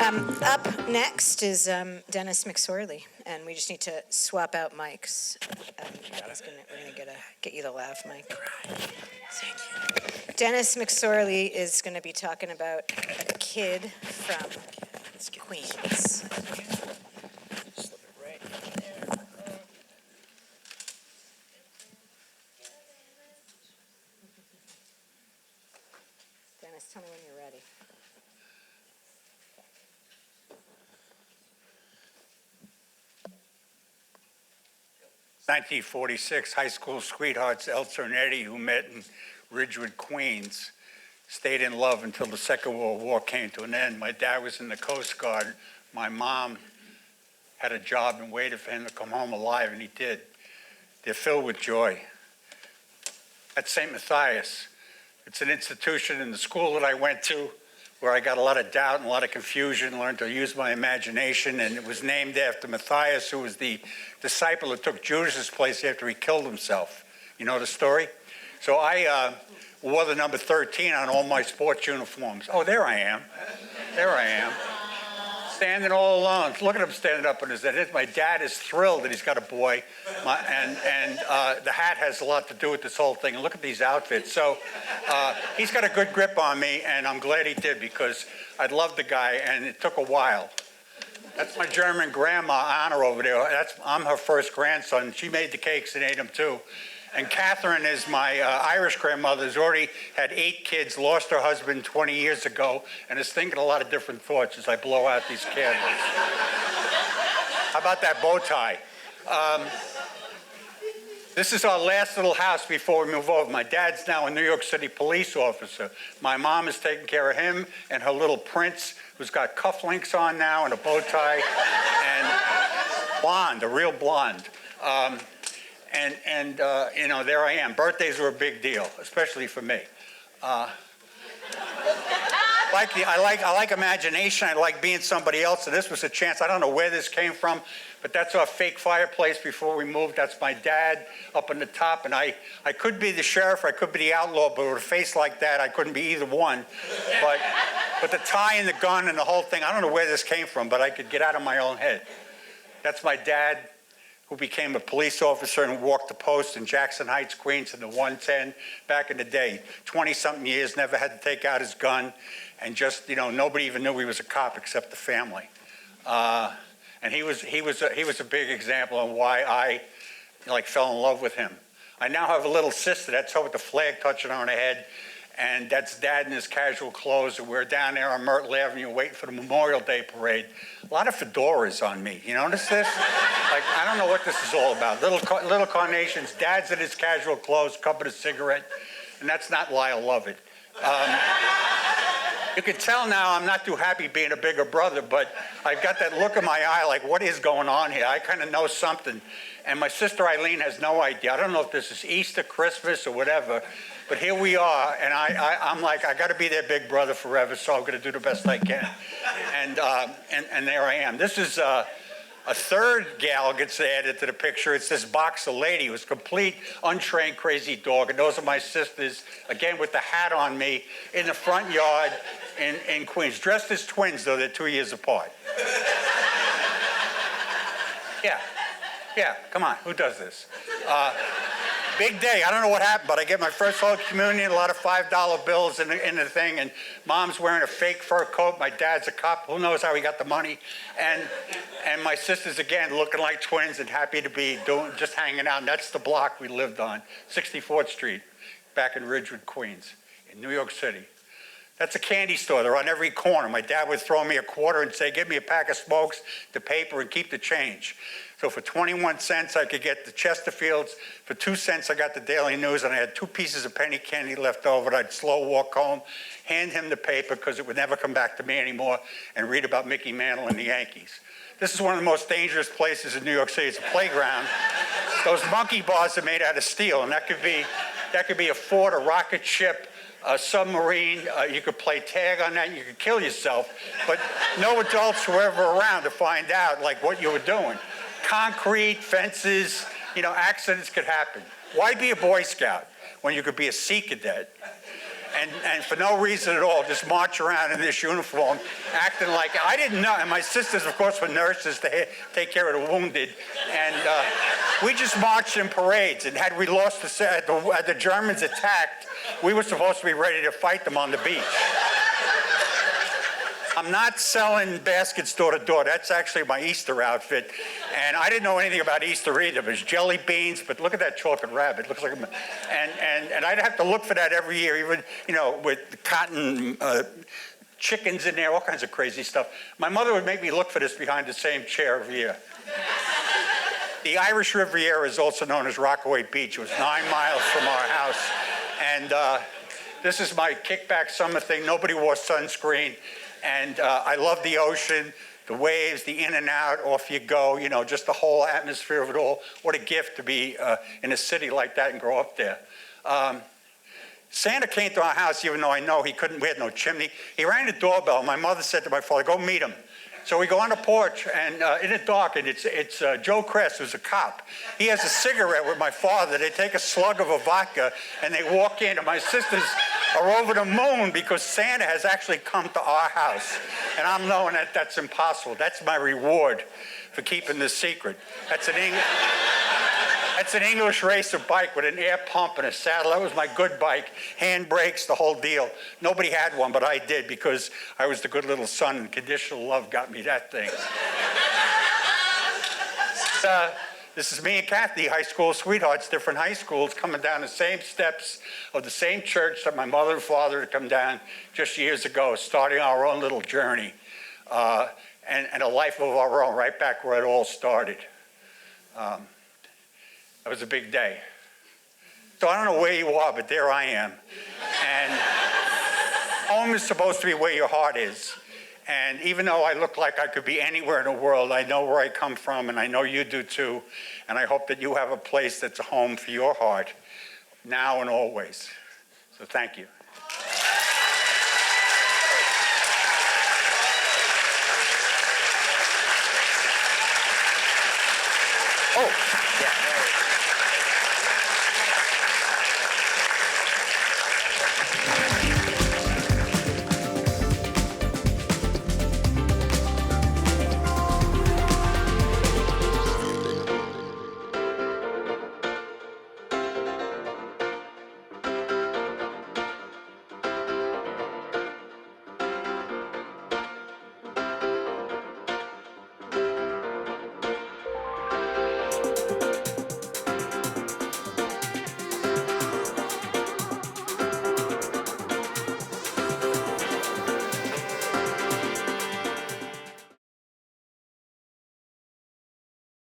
Up next is Dennis McSorley, and we just need to swap out mics. We're gonna get you the lav mic. Thank you. Dennis McSorley is going to be talking about a kid from Queens. Dennis, tell me when you're ready. "1946, high school sweethearts Elsa and Eddie, who met in Ridgewood, Queens, stayed in love until the Second World War came to an end. My dad was in the Coast Guard. My mom had a job and waited for him to come home alive, and he did. They're filled with joy." At St. Matthias, it's an institution in the school that I went to where I got a lot of doubt and a lot of confusion, learned to use my imagination, and it was named after Matthias, who was the disciple that took Judas's place after he killed himself. You know the story? So I wore the number 13 on all my sports uniforms. Oh, there I am. There I am. Standing all alone. Look at him standing up on his head. My dad is thrilled that he's got a boy, and the hat has a lot to do with this whole thing. And look at these outfits. So he's got a good grip on me, and I'm glad he did, because I loved the guy, and it took a while. That's my German grandma, Anna, over there. I'm her first grandson. She made the cakes and ate them too. And Catherine is my Irish grandmother, who's already had 8 kids, lost her husband 20 years ago, and is thinking a lot of different thoughts as I blow out these candles. How about that bow tie? This is our last little house before we move over. My dad's now a New York City police officer. My mom is taking care of him and her little prince, who's got cufflinks on now and a bow tie, and blonde, a real blonde. You know, there I am. Birthdays were a big deal, especially for me. I like imagination. I like being somebody else, and this was a chance. I don't know where this came from, but that's our fake fireplace before we moved. That's my dad up on the top, and I could be the sheriff, I could be the outlaw, but with a face like that, I couldn't be either one. But the tie and the gun and the whole thing, I don't know where this came from, but I could get out of my own head. That's my dad, who became a police officer and walked the post in Jackson Heights, Queens, in the 110 back in the day. 20-something years, never had to take out his gun, and just, you know, nobody even knew he was a cop except the family. And he was a big example of why I fell in love with him. I now have a little sister. That's her with the flag touching on her head. And that's Dad in his casual clothes. And we're down there on Myrtle Avenue waiting for the Memorial Day parade. A lot of fedoras on me. You notice this? I don't know what this is all about. Little carnations. Dad's in his casual clothes, cupping a cigarette. And that's not why I love it. You can tell now I'm not too happy being a bigger brother, but I've got that look in my eye like, what is going on here? I kind of know something. And my sister Eileen has no idea. I don't know if this is Easter, Christmas, or whatever, but here we are, and I'm like, I got to be their big brother forever, so I'm going to do the best I can. And there I am. This is a third gal gets added to the picture. It's this boxer lady who's a complete, untrained, crazy dog, and those are my sisters, again with the hat on me, in the front yard in Queens. Dressed as twins, though they're 2 years apart. Yeah, come on, who does this? Big day. I don't know what happened, but I get my first Holy Communion, a lot of $5 bills in the thing, and Mom's wearing a fake fur coat. My dad's a cop. Who knows how he got the money? And my sisters, again, looking like twins and happy to be just hanging out. And that's the block we lived on, 64th Street, back in Ridgewood, Queens, in New York City. That's a candy store. They're on every corner. My dad would throw me a quarter and say, "Give me a pack of smokes, the paper, and keep the change." So for 21 cents, I could get the Chesterfields. For 2 cents, I got the Daily News, and I had 2 pieces of penny candy left over. And I'd slow walk home, hand him the paper, because it would never come back to me anymore, and read about Mickey Mantle and the Yankees. This is one of the most dangerous places in New York City. It's a playground. Those monkey bars are made out of steel, and that could be a fort, a rocket ship, a submarine. You could play tag on that, and you could kill yourself. But no adults were ever around to find out what you were doing. Concrete, fences, accidents could happen. Why be a Boy Scout when you could be a Sea Cadet? and for no reason at all, just march around in this uniform, acting like, I didn't know, and my sisters, of course, were nurses to take care of the wounded, and we just marched in parades, and had we lost, had the Germans attacked, we were supposed to be ready to fight them on the beach. I'm not selling baskets door to door. That's actually my Easter outfit. And I didn't know anything about Easter either. There's jelly beans, but look at that chocolate rabbit. It looks like and I'd have to look for that every year, even, with cotton chickens in there, all kinds of crazy stuff. My mother would make me look for this behind the same chair every year. The Irish Riviera is also known as Rockaway Beach. It was 9 miles from our house. And this is my kickback summer thing. Nobody wore sunscreen. And I love the ocean, the waves, the in and out, off you go, just the whole atmosphere of it all. What a gift to be in a city like that and grow up there. Santa came to our house, even though I know we had no chimney. He rang the doorbell. My mother said to my father, go meet him. So we go on the porch, and in the dark, and it's Joe Kress, who's a cop. He has a cigarette with my father. They take a slug of a vodka, and they walk in, and my sisters are over the moon because Santa has actually come to our house. And I'm knowing that that's impossible. That's my reward for keeping this secret. That's an English racer bike with an air pump and a saddle. That was my good bike. Hand brakes, the whole deal. Nobody had one, but I did because I was the good little son, and conditional love got me that thing. This is me and Kathy, high school sweethearts, different high schools, coming down the same steps of the same church that my mother and father had come down just years ago, starting our own little journey and a life of our own, right back where it all started. That was a big day. So I don't know where you are, but there I am. And home is supposed to be where your heart is. And even though I look like I could be anywhere in the world, I know where I come from, and I know you do too. And I hope that you have a place that's a home for your heart, now and always. So thank you. Oh, yeah.